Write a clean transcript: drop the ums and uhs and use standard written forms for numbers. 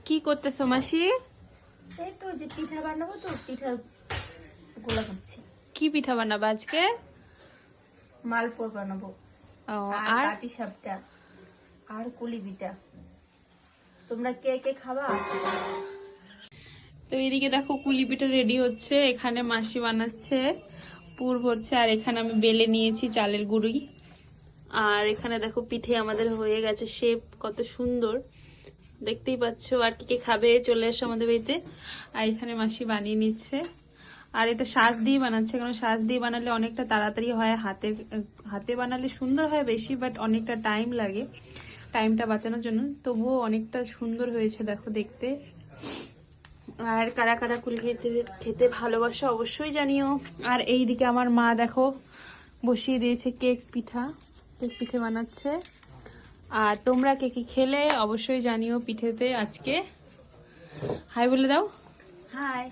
কি করতেছো মাসি? এই তো যে পিঠা বানাবো, তো পিঠা গোলা করছি। কি পিঠা বানাবো আজকে? মালপোয়া বানাবো, ও, আর আর পাটি সাপটা, আর কুলি পিঠা। তোমরা কে কে খাবা? তো এদিকে দেখো কুলি পিঠা রেডি হচ্ছে, এখানে মাসি বানাচ্ছে, পুর ভরছে, আর এখানে আমি বেলে নিয়েছি চালের গুঁড়ি। আর এখানে দেখো পিঠে আমাদের হয়ে গেছে, শেপ কত সুন্দর দেখতেই পাচ্ছো। আর কি কে খাবে চলে এসো আমাদের বাড়িতে। আর এখানে মাসি বানিয়ে নিচ্ছে, আর এটা শাঁস দিয়ে বানাচ্ছে, কারণ শাঁস দিয়ে বানালে অনেকটা তাড়াতাড়ি হয়, হাতে হাতে বানালে সুন্দর হয় বেশি, বাট অনেকটা টাইম লাগে, টাইমটা বাঁচানোর জন্য। তবুও অনেকটা সুন্দর হয়েছে দেখো দেখতে। আর কারা কারা কুলি খেতে খেতে ভালোবাসো অবশ্যই জানিও। আর এইদিকে আমার মা দেখো বসিয়ে দিয়েছে কেক পিঠে বানাচ্ছে। আর তোমরা কে কি খেলে অবশ্যই জানিও পিঠেতে আজকে। হাই বলে দাও। হাই।